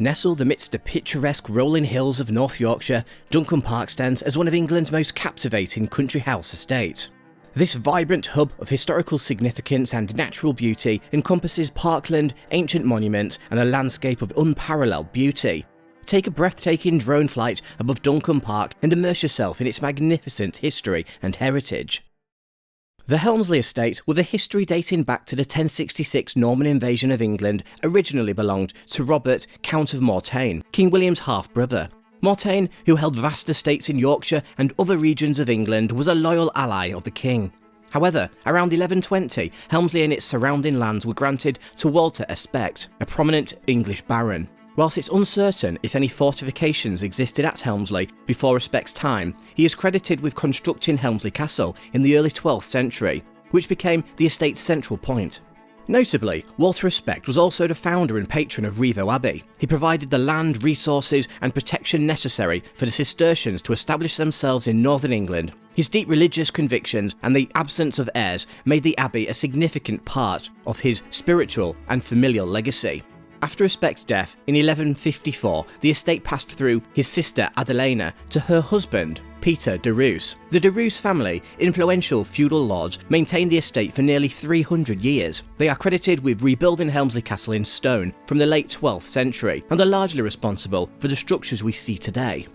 Nestled amidst the picturesque rolling hills of North Yorkshire, Duncombe Park stands as one of England's most captivating country house estates. This vibrant hub of historical significance and natural beauty encompasses parkland, ancient monuments, and a landscape of unparalleled beauty. Take a breathtaking drone flight above Duncombe Park and immerse yourself in its magnificent history and heritage. The Helmsley estate, with a history dating back to the 1066 Norman invasion of England, originally belonged to Robert, Count of Mortain, King William's half-brother. Mortain, who held vast estates in Yorkshire and other regions of England, was a loyal ally of the king. However, around 1120, Helmsley and its surrounding lands were granted to Walter Aspect, a prominent English baron. Whilst it's uncertain if any fortifications existed at Helmsley before Aspect's time, he is credited with constructing Helmsley Castle in the early 12th century, which became the estate's central point. Notably, Walter Aspect was also the founder and patron of Rievaulx Abbey. He provided the land, resources and protection necessary for the Cistercians to establish themselves in northern England. His deep religious convictions and the absence of heirs made the abbey a significant part of his spiritual and familial legacy. After Aspect's death in 1154, the estate passed through his sister Adelina to her husband, Peter de Roos. The de Roos family, influential feudal lords, maintained the estate for nearly 300 years. They are credited with rebuilding Helmsley Castle in stone from the late 12th century and are largely responsible for the structures we see today.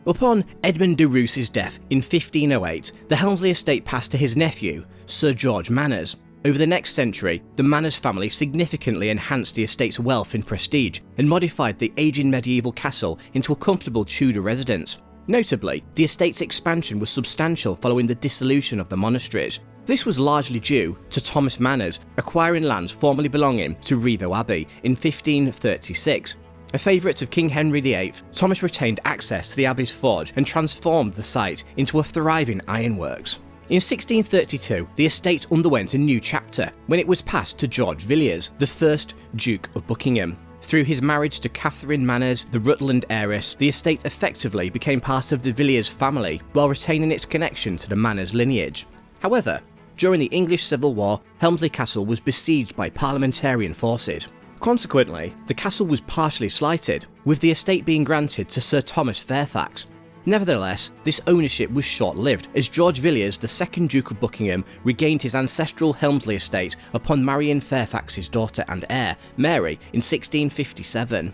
Upon Edmund de Roos's death in 1508, the Helmsley estate passed to his nephew, Sir George Manners. Over the next century, the Manners family significantly enhanced the estate's wealth and prestige and modified the aging medieval castle into a comfortable Tudor residence. Notably, the estate's expansion was substantial following the dissolution of the monasteries. This was largely due to Thomas Manners acquiring lands formerly belonging to Rievaulx Abbey in 1536. A favourite of King Henry VIII, Thomas retained access to the abbey's forge and transformed the site into a thriving ironworks. In 1632, the estate underwent a new chapter when it was passed to George Villiers, the first Duke of Buckingham. Through his marriage to Catherine Manners, the Rutland heiress, the estate effectively became part of the Villiers family while retaining its connection to the Manners lineage. However, during the English Civil War, Helmsley Castle was besieged by parliamentarian forces. Consequently, the castle was partially slighted, with the estate being granted to Sir Thomas Fairfax. Nevertheless, this ownership was short-lived, as George Villiers, the second Duke of Buckingham, regained his ancestral Helmsley estate upon marrying Fairfax's daughter and heir, Mary, in 1657.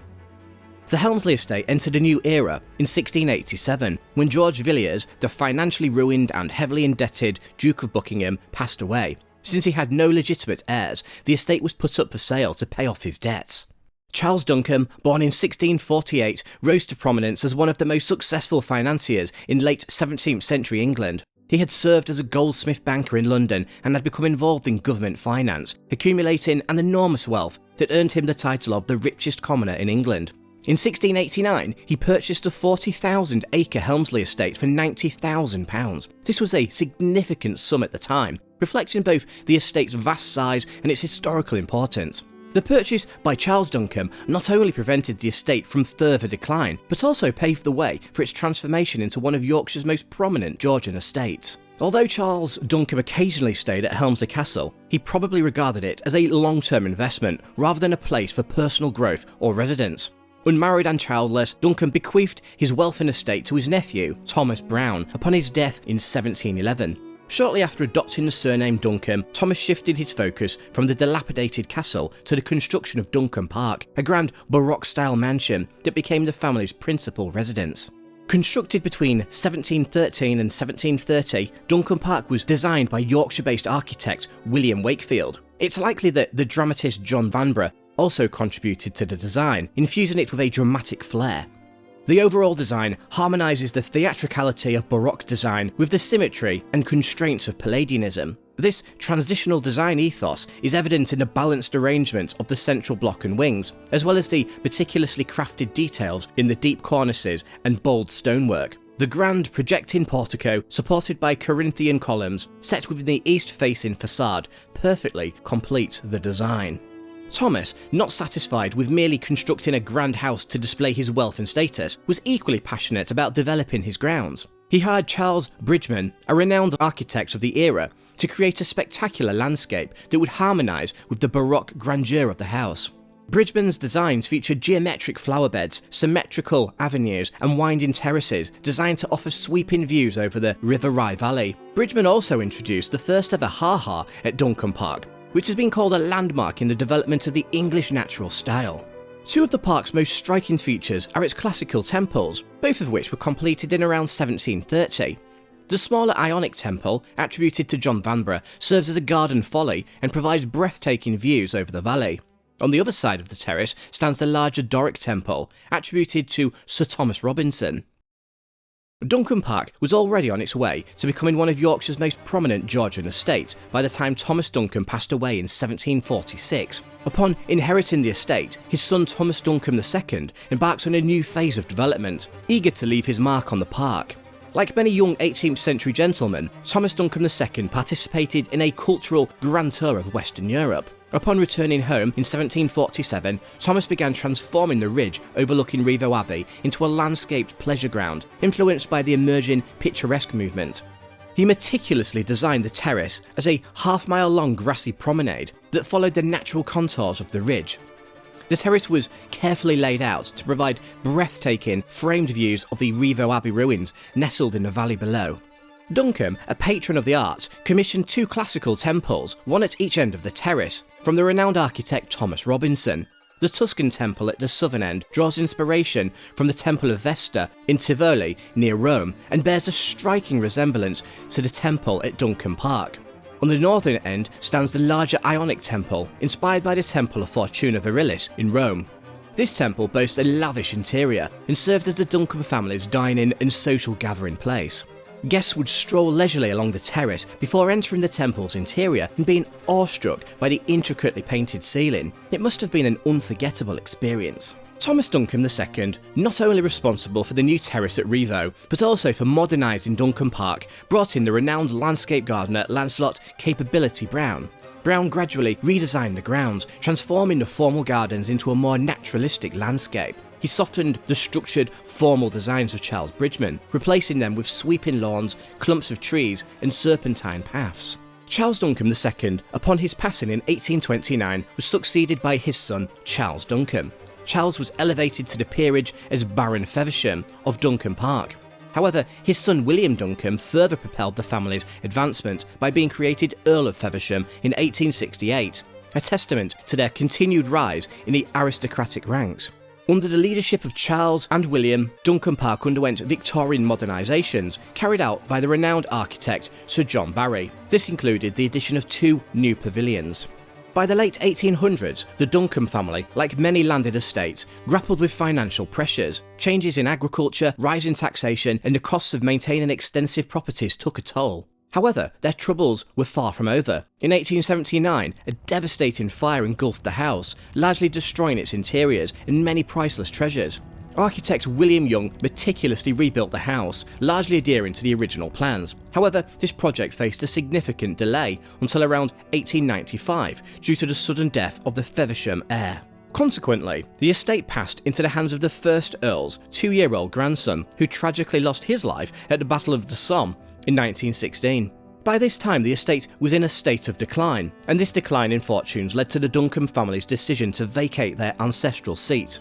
The Helmsley estate entered a new era in 1687, when George Villiers, the financially ruined and heavily indebted Duke of Buckingham, passed away. Since he had no legitimate heirs, the estate was put up for sale to pay off his debts. Charles Duncombe, born in 1648, rose to prominence as one of the most successful financiers in late 17th century England. He had served as a goldsmith banker in London and had become involved in government finance, accumulating an enormous wealth that earned him the title of the richest commoner in England. In 1689, he purchased a 40,000-acre Helmsley estate for £90,000. This was a significant sum at the time, reflecting both the estate's vast size and its historical importance. The purchase by Charles Duncombe not only prevented the estate from further decline, but also paved the way for its transformation into one of Yorkshire's most prominent Georgian estates. Although Charles Duncombe occasionally stayed at Helmsley Castle, he probably regarded it as a long-term investment rather than a place for personal growth or residence. Unmarried and childless, Duncombe bequeathed his wealth and estate to his nephew, Thomas Brown, upon his death in 1711. Shortly after adopting the surname Duncombe, Thomas shifted his focus from the dilapidated castle to the construction of Duncombe Park, a grand Baroque-style mansion that became the family's principal residence. Constructed between 1713 and 1730, Duncombe Park was designed by Yorkshire-based architect William Wakefield. It's likely that the dramatist John Vanbrugh also contributed to the design, infusing it with a dramatic flair. The overall design harmonises the theatricality of Baroque design with the symmetry and constraints of Palladianism. This transitional design ethos is evident in the balanced arrangement of the central block and wings, as well as the meticulously crafted details in the deep cornices and bold stonework. The grand projecting portico, supported by Corinthian columns, set within the east-facing facade, perfectly completes the design. Thomas, not satisfied with merely constructing a grand house to display his wealth and status, was equally passionate about developing his grounds. He hired Charles Bridgeman, a renowned architect of the era, to create a spectacular landscape that would harmonise with the Baroque grandeur of the house. Bridgman's designs feature geometric flower beds, symmetrical avenues and winding terraces designed to offer sweeping views over the River Rye Valley. Bridgman also introduced the first ever ha-ha at Duncombe Park, which has been called a landmark in the development of the English natural style. Two of the park's most striking features are its classical temples, both of which were completed in around 1730. The smaller Ionic temple, attributed to John Vanbrugh, serves as a garden folly and provides breathtaking views over the valley. On the other side of the terrace stands the larger Doric temple, attributed to Sir Thomas Robinson. Duncombe Park was already on its way to becoming one of Yorkshire's most prominent Georgian estates by the time Thomas Duncombe passed away in 1746. Upon inheriting the estate, his son Thomas Duncombe II embarks on a new phase of development, eager to leave his mark on the park. Like many young 18th century gentlemen, Thomas Duncombe II participated in a cultural grand tour of Western Europe. Upon returning home in 1747, Thomas began transforming the ridge overlooking Rievaulx Abbey into a landscaped pleasure ground, influenced by the emerging picturesque movement. He meticulously designed the terrace as a half-mile-long grassy promenade that followed the natural contours of the ridge. The terrace was carefully laid out to provide breathtaking, framed views of the Rievaulx Abbey ruins nestled in the valley below. Duncombe, a patron of the arts, commissioned two classical temples, one at each end of the terrace, from the renowned architect Thomas Robinson. The Tuscan temple at the southern end draws inspiration from the Temple of Vesta in Tivoli, near Rome, and bears a striking resemblance to the temple at Duncombe Park. On the northern end stands the larger Ionic temple, inspired by the Temple of Fortuna Virilis in Rome. This temple boasts a lavish interior and served as the Duncombe family's dining and social gathering place. Guests would stroll leisurely along the terrace before entering the temple's interior and being awestruck by the intricately painted ceiling. It must have been an unforgettable experience. Thomas Duncombe II, not only responsible for the new terrace at Rievaulx, but also for modernising Duncombe Park, brought in the renowned landscape gardener Lancelot Capability Brown. Brown gradually redesigned the grounds, transforming the formal gardens into a more naturalistic landscape. He softened the structured, formal designs of Charles Bridgman, replacing them with sweeping lawns, clumps of trees and serpentine paths. Charles Duncombe II, upon his passing in 1829, was succeeded by his son Charles Duncombe. Charles was elevated to the peerage as Baron Feversham of Duncombe Park. However, his son William Duncombe further propelled the family's advancement by being created Earl of Feversham in 1868, a testament to their continued rise in the aristocratic ranks. Under the leadership of Charles and William, Duncombe Park underwent Victorian modernisations carried out by the renowned architect Sir John Barry. This included the addition of two new pavilions. By the late 1800s, the Duncombe family, like many landed estates, grappled with financial pressures. Changes in agriculture, rising taxation, and the costs of maintaining extensive properties took a toll. However, their troubles were far from over. In 1879, a devastating fire engulfed the house, largely destroying its interiors and many priceless treasures. Architect William Young meticulously rebuilt the house, largely adhering to the original plans. However, this project faced a significant delay until around 1895 due to the sudden death of the Feversham heir. Consequently, the estate passed into the hands of the first Earl's 2-year-old grandson, who tragically lost his life at the Battle of the Somme in 1916. By this time, the estate was in a state of decline, and this decline in fortunes led to the Duncombe family's decision to vacate their ancestral seat.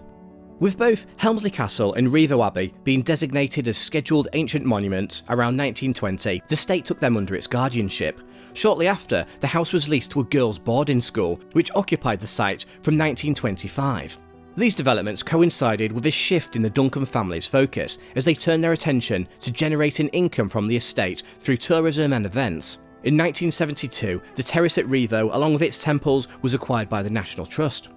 With both Helmsley Castle and Rievaulx Abbey being designated as scheduled ancient monuments around 1920, the state took them under its guardianship. Shortly after, the house was leased to a girls' boarding school, which occupied the site from 1925. These developments coincided with a shift in the Duncombe family's focus as they turned their attention to generating income from the estate through tourism and events. In 1972, the terrace at Rievaulx, along with its temples, was acquired by the National Trust.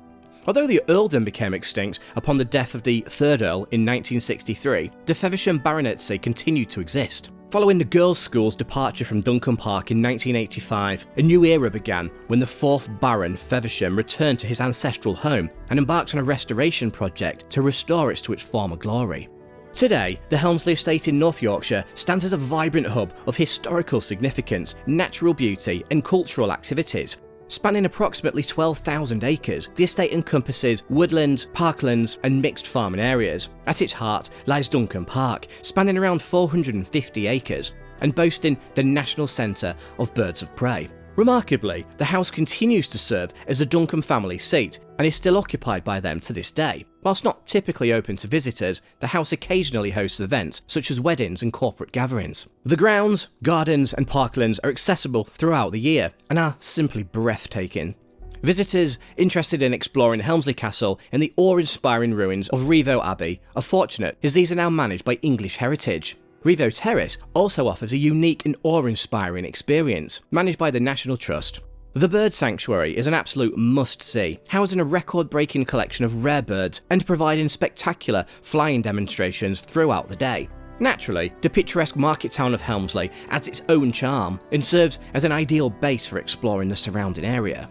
Although the earldom became extinct upon the death of the third Earl in 1963, the Feversham baronetcy continued to exist. Following the girls' school's departure from Duncombe Park in 1985, a new era began when the 4th Baron Feversham returned to his ancestral home and embarked on a restoration project to restore it to its former glory. Today, the Helmsley estate in North Yorkshire stands as a vibrant hub of historical significance, natural beauty and cultural activities. Spanning approximately 12,000 acres, the estate encompasses woodlands, parklands and mixed farming areas. At its heart lies Duncombe Park, spanning around 450 acres and boasting the National Centre of Birds of Prey. Remarkably, the house continues to serve as the Duncombe family seat and is still occupied by them to this day. Whilst not typically open to visitors, the house occasionally hosts events such as weddings and corporate gatherings. The grounds, gardens and parklands are accessible throughout the year and are simply breathtaking. Visitors interested in exploring Helmsley Castle and the awe-inspiring ruins of Rievaulx Abbey are fortunate, as these are now managed by English Heritage. Rievaulx Terrace also offers a unique and awe-inspiring experience, managed by the National Trust. The Bird Sanctuary is an absolute must-see, housing a record-breaking collection of rare birds and providing spectacular flying demonstrations throughout the day. Naturally, the picturesque market town of Helmsley adds its own charm and serves as an ideal base for exploring the surrounding area.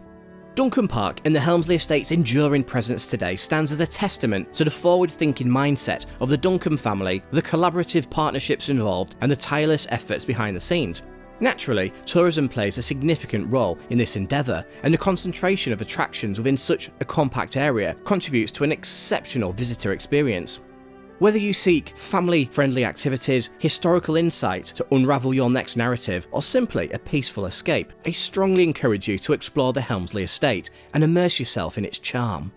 Duncombe Park and the Helmsley estate's enduring presence today stands as a testament to the forward-thinking mindset of the Duncombe family, the collaborative partnerships involved, and the tireless efforts behind the scenes. Naturally, tourism plays a significant role in this endeavour, and the concentration of attractions within such a compact area contributes to an exceptional visitor experience. Whether you seek family-friendly activities, historical insight to unravel your next narrative, or simply a peaceful escape, I strongly encourage you to explore the Helmsley estate and immerse yourself in its charm.